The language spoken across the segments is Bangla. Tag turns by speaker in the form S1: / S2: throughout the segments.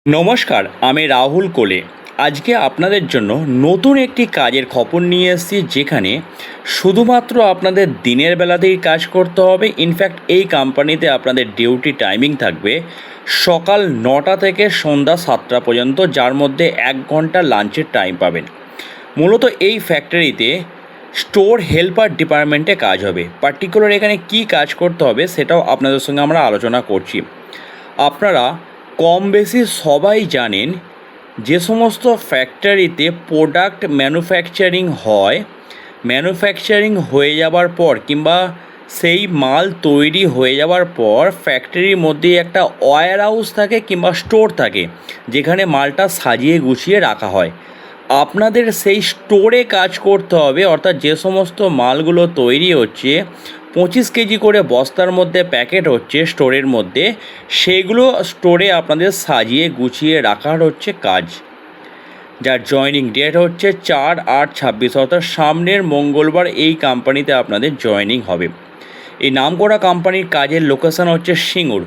S1: নমস্কার, আমি রাহুল কোলে। আজকে আপনাদের জন্য নতুন একটি কাজের খবর নিয়ে এসেছি, যেখানে শুধুমাত্র আপনাদের দিনের বেলাতেই কাজ করতে হবে। ইনফ্যাক্ট এই কোম্পানিতে আপনাদের ডিউটি টাইমিং থাকবে সকাল 9টা থেকে সন্ধ্যা 7টা পর্যন্ত, যার মধ্যে 1 ঘন্টা লাঞ্চের টাইম পাবেন। মূলত এই ফ্যাক্টরিতে স্টোর হেল্পার ডিপার্টমেন্টে কাজ হবে। পার্টিকুলার এখানে কি কাজ করতে হবে সেটাও আপনাদের সঙ্গে আমরা আলোচনা করছি। আপনারা কম বেশি সবাই জানেন, যে সমস্ত ফ্যাক্টরিতে প্রোডাক্ট ম্যানুফ্যাকচারিং হয়ে যাবার পর কিংবা সেই মাল তৈরি হয়ে যাওয়ার পর ফ্যাক্টরির মধ্যে একটা ওয়্যার হাউস থাকে কিংবা স্টোর থাকে, যেখানে মালটা সাজিয়ে গুছিয়ে রাখা হয়। আপনাদের সেই স্টোরে কাজ করতে হবে, অর্থাৎ যে সমস্ত মালগুলো তৈরি হচ্ছে 25 কেজি করে বস্তার মধ্যে প্যাকেট হচ্ছে স্টোরের মধ্যে, সেগুলো স্টোরে আপনাদের সাজিয়ে গুছিয়ে রাখার হচ্ছে কাজ। যার জয়েনিং ডেট হচ্ছে 4/8/26, অর্থাৎ সামনের মঙ্গলবার এই কোম্পানিতে আপনাদের জয়েনিং হবে। এই নামকরা কোম্পানির কাজের লোকেশান হচ্ছে সিঙ্গুর।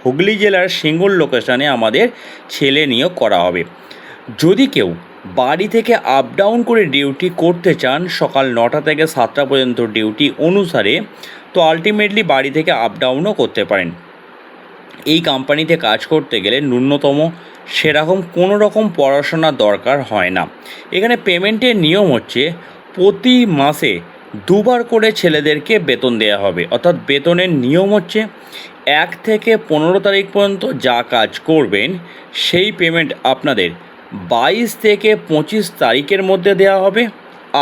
S1: হুগলি জেলার সিঙ্গুর লোকেশানে আমাদের ছেলে নিয়োগ করা হবে। যদি কেউ বাড়ি থেকে আপ ডাউন করে ডিউটি করতে চান সকাল 9টা থেকে 7টা পর্যন্ত ডিউটি অনুসারে, তো আলটিমেটলি বাড়ি থেকে আপ ডাউনও করতে পারেন। এই কোম্পানিতে কাজ করতে গেলে ন্যূনতম সেরকম কোনো রকম পড়াশোনার দরকার হয় না। এখানে পেমেন্টের নিয়ম হচ্ছে প্রতি মাসে 2বার করে ছেলেদেরকে বেতন দেওয়া হবে। অর্থাৎ বেতনের নিয়ম হচ্ছে 1 থেকে 15 তারিখ পর্যন্ত যা কাজ করবেন সেই পেমেন্ট আপনাদের 22 থেকে 25 তারিখের মধ্যে দেওয়া হবে,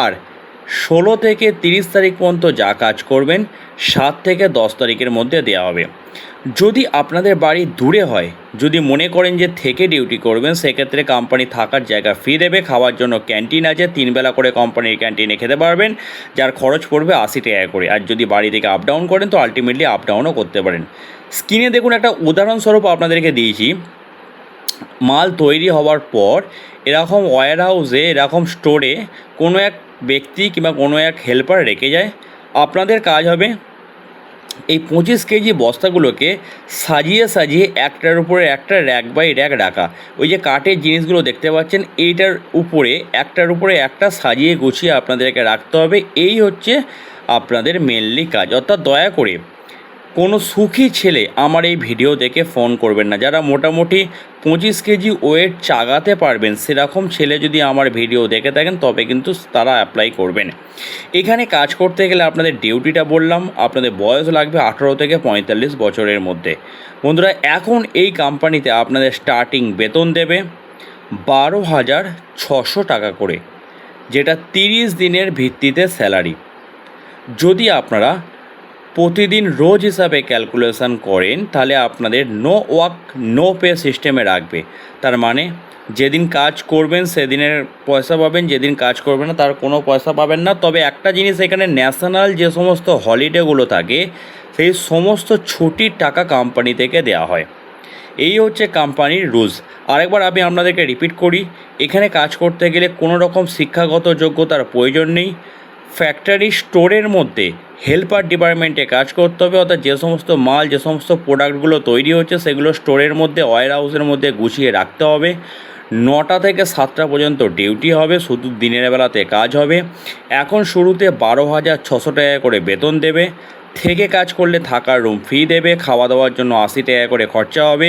S1: আর 16 থেকে 30 তারিখ পর্যন্ত যা কাজ করবেন 7 থেকে 10 তারিখের মধ্যে দেওয়া হবে। যদি আপনাদের বাড়ি দূরে হয়, যদি মনে করেন যে থেকে ডিউটি করবেন, সেক্ষেত্রে কোম্পানি থাকার জায়গা ফ্রি দেবে। খাওয়ার জন্য ক্যান্টিন আছে, 3 বেলা করে কোম্পানির ক্যান্টিনে খেতে পারবেন, যার খরচ পড়বে 80 টাকা করে। আর যদি বাড়ি থেকে আপ ডাউন করেন তো আলটিমেটলি আপ ডাউনও করতে পারেন। স্ক্রিনে দেখুন, একটা উদাহরণস্বরূপ আপনাদেরকে দিয়েছি। মাল তৈরি হওয়ার পর এরকম ওয়্যার হাউসে, এরকম স্টোরে কোনো এক ব্যক্তি কিংবা কোনো এক হেল্পার রেখে যায়। আপনাদের কাজ হবে এই 25 কেজি বস্তাগুলোকে সাজিয়ে সাজিয়ে একটার উপরে একটা, র্যাক বাই র্যাক রাখা। ওই যে কাঠের জিনিসগুলো দেখতে পাচ্ছেন, এইটার উপরে একটার উপরে একটা সাজিয়ে গুছিয়ে আপনাদেরকে রাখতে হবে। এই হচ্ছে আপনাদের মেনলি কাজ। অর্থাৎ দয়া করে কোনো সুখী ছেলে আমার এই ভিডিও দেখে ফোন করবেন না। যারা মোটামুটি 25 কেজি ওয়েট চাগাতে পারবেন, সেরকম ছেলে যদি আমার ভিডিও দেখে থাকেন তবে কিন্তু তারা অ্যাপ্লাই করবেন। এখানে কাজ করতে গেলে আপনাদের ডিউটিটা বললাম, আপনাদের বয়স লাগবে 18 থেকে 45 বছরের মধ্যে। বন্ধুরা, এখন এই কোম্পানিতে আপনাদের স্টার্টিং বেতন দেবে 12,600 টাকা করে, যেটা 30 দিনের ভিত্তিতে স্যালারি। যদি আপনারা প্রতিদিন রোজ হিসাবে ক্যালকুলেশন করেন, তাহলে আপনাদের নো ওয়ার্ক নো পে সিস্টেমে রাখবে। তার মানে যেদিন কাজ করবেন সেদিনের পয়সা পাবেন, যেদিন কাজ করবেন না তার কোনো পয়সা পাবেন না। তবে একটা জিনিস, এখানে ন্যাশনাল যে সমস্ত হলিডেগুলো থাকে সেই সমস্ত ছুটির টাকা কোম্পানি থেকে দেওয়া হয়। এই হচ্ছে কোম্পানির রুলস। আরেকবার আমি আপনাদেরকে রিপিট করি, এখানে কাজ করতে গেলে কোনো রকম শিক্ষাগত যোগ্যতার প্রয়োজন নেই। ফ্যাক্টরি স্টোরের মধ্যে হেল্পার ডিপার্টমেন্টে কাজ করতে হবে। অর্থাৎ যে সমস্ত মাল, যে সমস্ত প্রোডাক্টগুলো তৈরি হচ্ছে সেগুলো স্টোরের মধ্যে, ওয়্যার হাউসের মধ্যে গুছিয়ে রাখতে হবে। 9টা থেকে 7টা পর্যন্ত ডিউটি হবে, শুধু দিনের বেলাতে কাজ হবে। এখন শুরুতে 12,600 টাকা করে বেতন দেবে। থেকে কাজ করলে থাকার রুম ফ্রি দেবে, খাওয়া দাওয়ার জন্য 80 টাকা করে খরচা হবে।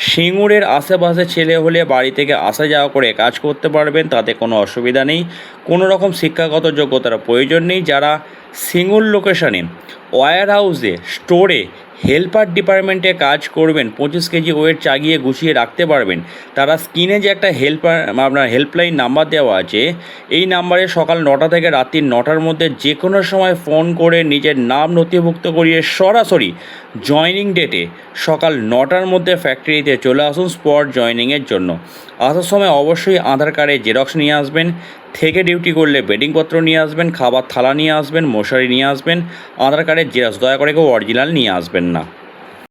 S1: সিঙ্গুরের আশেপাশে ছেলে হলে বাড়ি থেকে আসা যাওয়া করে কাজ করতে পারবেন, তাতে কোনো অসুবিধা নেই। কোনো রকম শিক্ষাগত যোগ্যতার প্রয়োজন নেই। যারা সিঙ্গুর লোকেশানে ওয়্যার হাউসে, স্টোরে হেল্পার ডিপার্টমেন্টে কাজ করবেন, 25 কেজি ওয়েট চাগিয়ে গুছিয়ে রাখতে পারবেন, তারা স্ক্রিনে যে একটা আপনার হেল্পলাইন নাম্বার দেওয়া আছে, এই নাম্বারে সকাল 9টা থেকে রাত্রি 9টার মধ্যে যে কোনো সময় ফোন করে নিজের নাম নথিভুক্ত করিয়ে সরাসরি জয়নিং ডেটে সকাল 9টার মধ্যে ফ্যাক্টরিতে চলে আসুন স্পট জয়নিংয়ের জন্য। আসার সময় অবশ্যই আধার কার্ডের জেরক্স নিয়ে আসবেন। থেকে ডিউটি করলে বেডিংপত্র নিয়ে আসবেন, খাবার থালা নিয়ে আসবেন, মশারি নিয়ে আসবেন। আধার কার্ডের জেরক্স, দয়া করে কেউ অরিজিনাল নিয়ে আসবেন না।